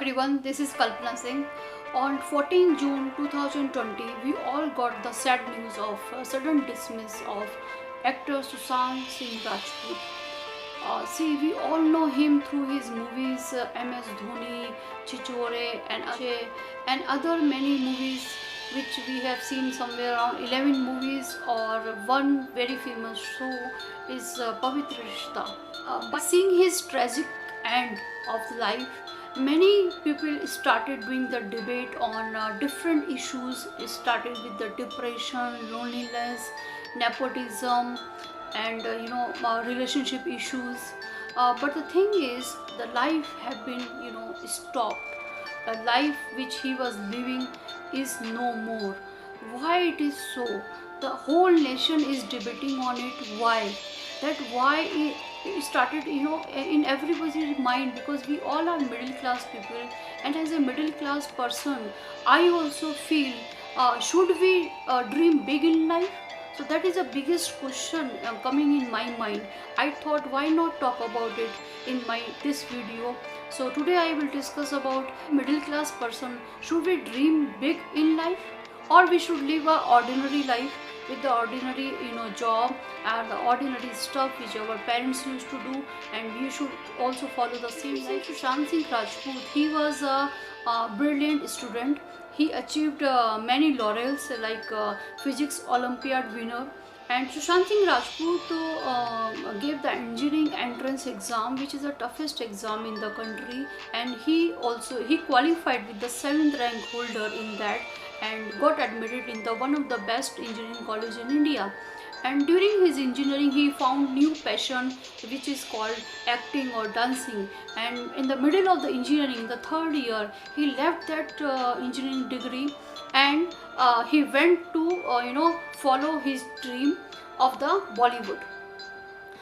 everyone, this is Kalpana Singh. On 14 June 2020, we all got the sad news of sudden dismiss of actor Sushant Singh Rajput. We all know him through his movies MS Dhoni, Chichore and Akshay and other many movies which we have seen somewhere around 11 movies, or one very famous show is Pavitra Rishta. By seeing his tragic end of life, many people started doing the debate on different issues. It started with the depression, loneliness, nepotism, and relationship issues. But the thing is, the life have been stopped. The life which he was living is no more. Why it is so? The whole nation is debating on it. Why? That why it started in everybody's mind, because we all are middle class people, and as a middle class person I also feel, should we dream big in life? So that is the biggest question coming in my mind. I thought, why not talk about it in this video. So today I will discuss about middle class person, should we dream big in life, or we should live a ordinary life with the ordinary job and the ordinary stuff which our parents used to do, and we should also follow the same life. Sushant Singh Rajput, he was a brilliant student. He achieved many laurels like physics Olympiad winner. And Sushant Singh Rajput gave the engineering entrance exam, which is the toughest exam in the country, and he qualified with the 7th rank holder in that, and got admitted in the one of the best engineering college in India. And during his engineering he found new passion, which is called acting or dancing. And in the middle of the engineering, the 3rd year, he left that engineering degree, and he went to follow his dream of the Bollywood.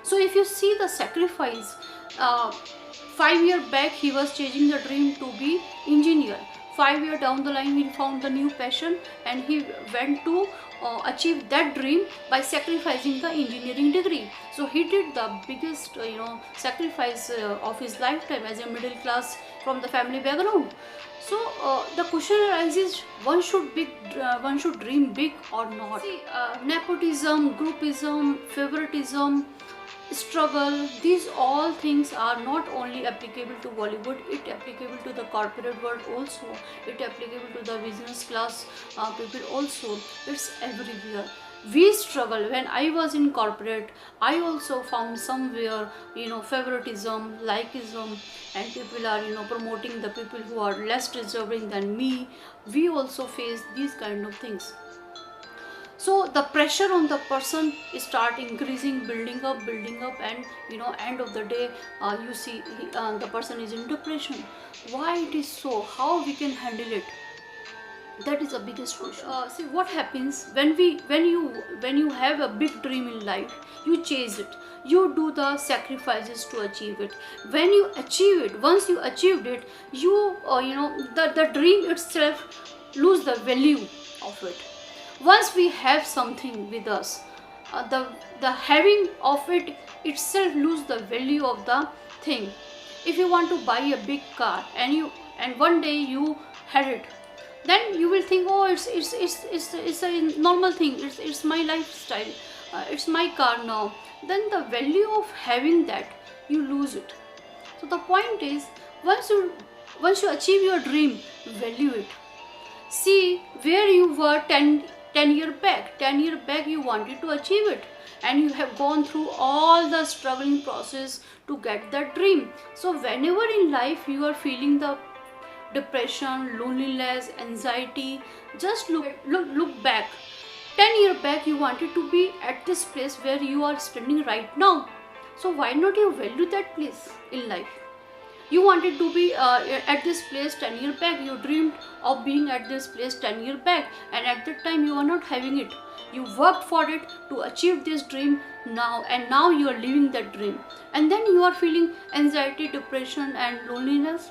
So if you see the sacrifice, 5 years back he was chasing the dream to be engineer. 5 years down the line he found the new passion, and he went to achieve that dream by sacrificing the engineering degree. So he did the biggest sacrifice of his lifetime as a middle class from the family background. So the question arises, one should dream big or not? See, nepotism, groupism, favoritism, struggle, these all things are not only applicable to Bollywood, it applicable to the corporate world also, it applicable to the business class people also. It's everywhere. We struggle. When I was in corporate, I also found somewhere favoritism, likeism, and people are promoting the people who are less deserving than me. We also face these kind of things. So the pressure on the person start increasing, building up, and end of the day you see the person is in depression. Why it is so? How we can handle it? That is the biggest question. See what happens when you have a big dream in life, you chase it, you do the sacrifices to achieve it. When you achieve it, once you achieved it, you the dream itself lose the value of it. Once we have something with us, the having of it itself lose the value of the thing. If you want to buy a big car and one day you had it, then you will think, oh, it's a normal thing, it's my lifestyle, it's my car now. Then the value of having that, you lose it. So the point is, once you achieve your dream, value it. See where you were 10 years back. 10 years back you wanted to achieve it, and you have gone through all the struggling process to get that dream. So whenever in life you are feeling the depression, loneliness, anxiety, just look back. 10 years back you wanted to be at this place where you are standing right now. So why not you value that place in life? You wanted to be at this place 10 years back, you dreamed of being at this place 10 years back, and at that time you are not having it. You worked for it to achieve this dream now, and now you are living that dream, and then you are feeling anxiety, depression and loneliness.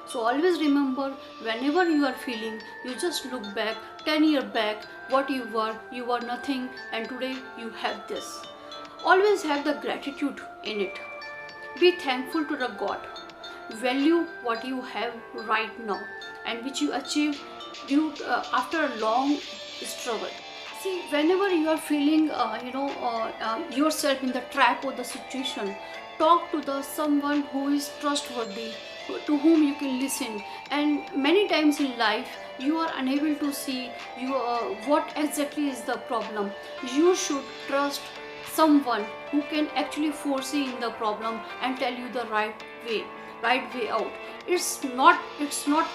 So always remember, whenever you are feeling, you just look back 10 years back, what you were nothing, and today you have this. Always have the gratitude in it. Be thankful to the God. value what you have right now and which you achieved due after a long struggle. See, whenever you are feeling, yourself in the trap or the situation, talk to the someone who is trustworthy, to whom you can listen. And many times in life, you are unable to see what exactly is the problem. You should trust someone who can actually foresee in the problem and tell you the right way out. It's not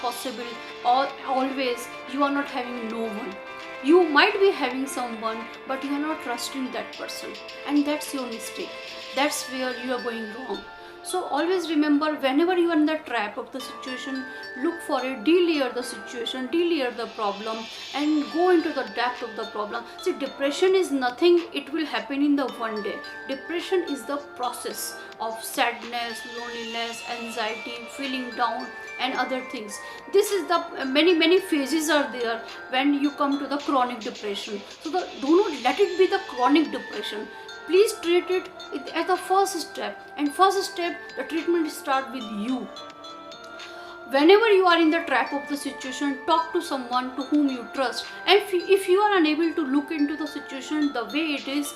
possible, or always you are not having no one. You might be having someone, but you are not trusting that person, and that's your mistake. That's where you are going wrong. So always remember, whenever you are in the trap of the situation, look for it, delayer the situation, delayer the problem, and go into the depth of the problem. See, depression is nothing, it will happen in the one day. Depression is the process of sadness, loneliness, anxiety, feeling down, and other things. This is the many phases are there when you come to the chronic depression. So do not let it be the chronic depression. Please treat it as the first step, and first step, the treatment start with you. Whenever you are in the trap of the situation, talk to someone to whom you trust. And if you are unable to look into the situation the way it is,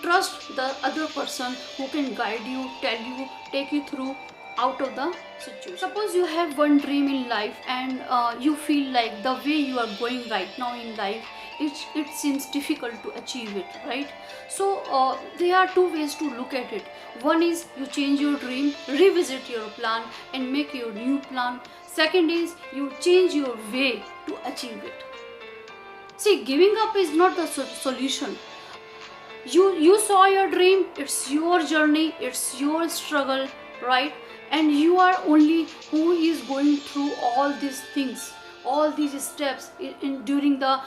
trust the other person who can guide you, tell you, take you through out of the situation. Suppose you have one dream in life, and you feel like the way you are going right now in life, it seems difficult to achieve it, right? So there are two ways to look at it. One is you change your dream, revisit your plan, and make your new plan. Second is you change your way to achieve it. See, giving up is not the solution. You saw your dream, it's your journey, it's your struggle, right? And you are only who is going through all these things, all these steps during the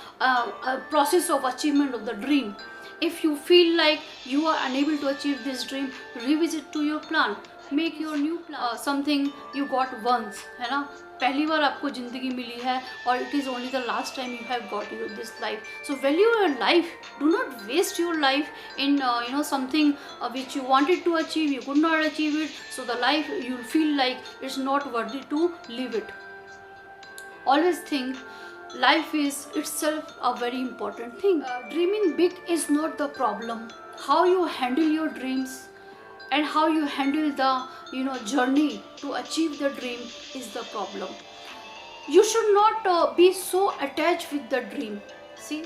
process of achievement of the dream. If you feel like you are unable to achieve this dream, revisit to your plan, make your new plan. Something you got once, है ना, पहली बार आपको ज़िंदगी मिली है, और it is only the last time you have got this life. So value your life. Do not waste your life in something which you wanted to achieve, you could not achieve it. So the life you feel like it's not worthy to live it. Always think life is itself a very important thing. Dreaming big is not the problem. How you handle your dreams and how you handle the journey to achieve the dream is the problem. You should not be so attached with the dream. See,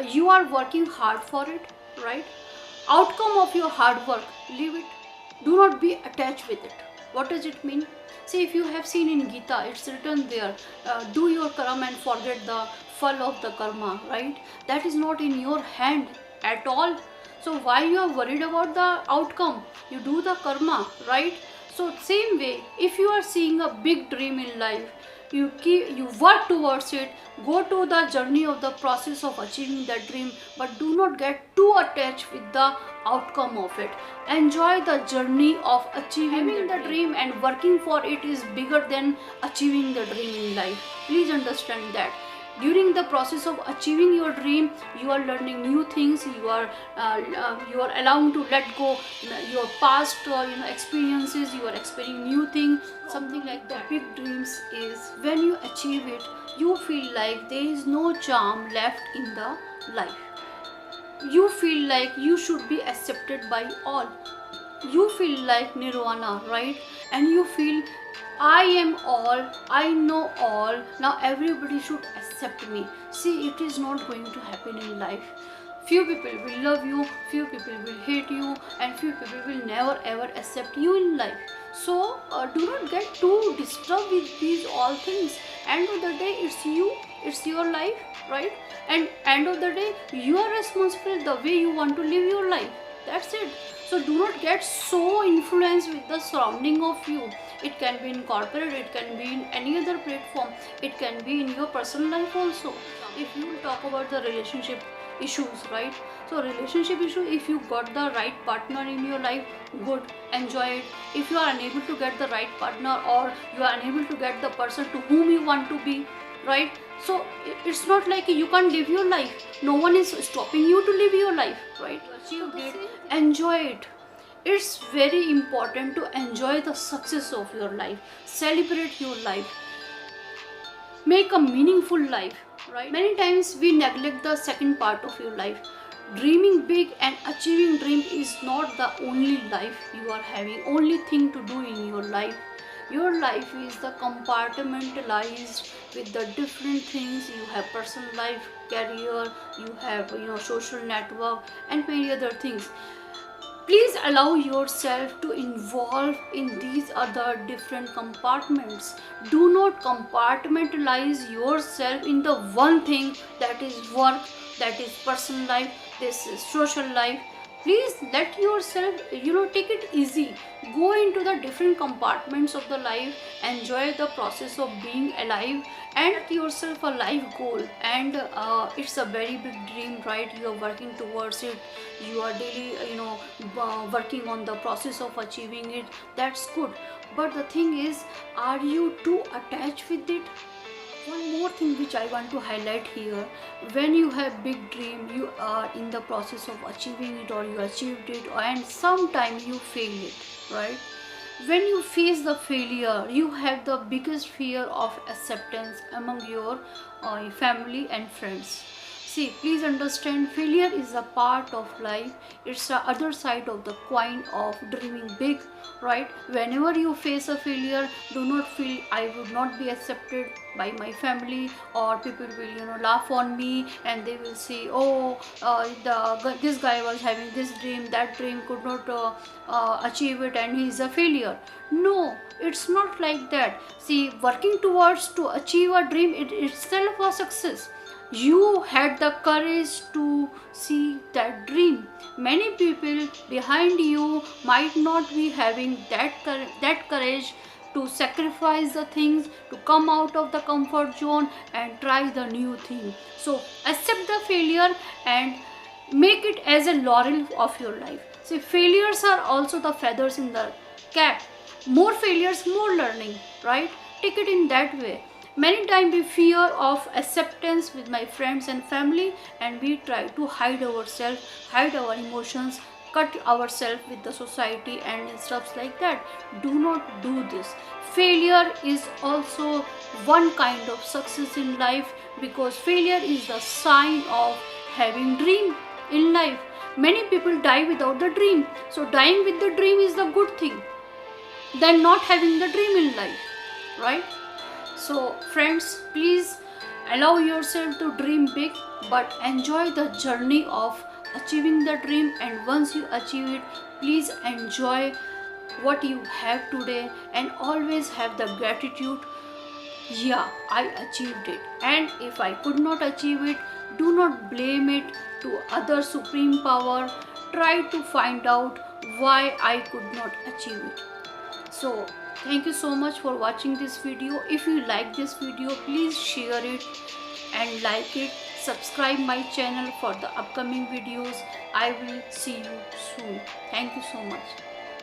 you are working hard for it, right? Outcome of your hard work, leave it. Do not be attached with it. What does it mean? See, if you have seen in Gita, it's written there, do your karma and forget the fall of the karma, right? That is not in your hand at all. So why you are worried about the outcome? You do the karma, right? So same way, if you are seeing a big dream in life, you work towards it, go to the journey of the process of achieving that dream, but do not get too attached with the outcome of it. Enjoy the journey of achieving the dream, and working for it is bigger than achieving the dream in life. Please understand that. During the process of achieving your dream, you are learning new things. You are allowed to let go your past experiences. You are experiencing new things. Something like that. Big dreams is when you achieve it, you feel like there is no charm left in the life. You feel like you should be accepted by all. You feel like nirvana, right? And you feel, I am all, I know all, now everybody should accept me. See, it is not going to happen in life. Few people will love you, few people will hate you, and few people will never ever accept you in life. So do not get too disturbed with these all things. End of the day, it's you, it's your life, right? And end of the day, you are responsible the way you want to live your life. That's it. So do not get so influenced with the surrounding of you. It can be in corporate, it can be in any other platform, it can be in your personal life also. If you talk about the relationship issues, right? So relationship issue, if you got the right partner in your life, good, enjoy it. If you are unable to get the right partner, or you are unable to get the person to whom you want to be, right? So it's not like you can't live your life. No one is stopping you to live your life, right? Achieve it, enjoy it. It's very important to enjoy the success of your life, celebrate your life, make a meaningful life, right? Many times we neglect the second part of your life. Dreaming big and achieving dream is not the only life you are having, only thing to do in your life. Your life is the compartmentalized with the different things. You have personal life, career, you have social network and many other things. Please allow yourself to involve in these other different compartments. Do not compartmentalize yourself in the one thing, that is work, that is personal life, this is social life. Please let yourself take it easy. Go into the different compartments of the life, enjoy the process of being alive, and set yourself a life goal. And it's a very big dream, right? You are working towards it, you are daily working on the process of achieving it. That's good, but the thing is, are you too attached with it? One more thing which I want to highlight here: when you have big dream, you are in the process of achieving it, or you achieved it, and sometime you fail it, right? When you face the failure, you have the biggest fear of acceptance among your family and friends. See, please understand, failure is a part of life. It's the other side of the coin of dreaming big, right? Whenever you face a failure, do not feel I would not be accepted by my family, or people will laugh on me, and they will say, oh, this guy was having this dream, that dream could not achieve it, and he is a failure. No, it's not like that. See, working towards to achieve a dream, it itself a success. You had the courage to see that dream. Many people behind you might not be having that courage to sacrifice the things, to come out of the comfort zone and try the new thing. So accept the failure and make it as a laurel of your life. See, failures are also the feathers in the cap. More failures, more learning, right? Take it in that way. Many times we fear of acceptance with my friends and family, and we try to hide ourselves, hide our emotions, cut ourselves with the society and stuff like that. Do not do this. Failure is also one kind of success in life, because failure is the sign of having dream in life. Many people die without the dream. So dying with the dream is the good thing than not having the dream in life, right? So friends, please allow yourself to dream big, but enjoy the journey of achieving the dream. And once you achieve it, please enjoy what you have today, and always have the gratitude. Yeah, I achieved it. And if I could not achieve it, do not blame it to other supreme power. Try to find out why I could not achieve it. So thank you so much for watching this video. If you like this video, please share it and like it. Subscribe my channel for the upcoming videos. I will see you soon. Thank you so much.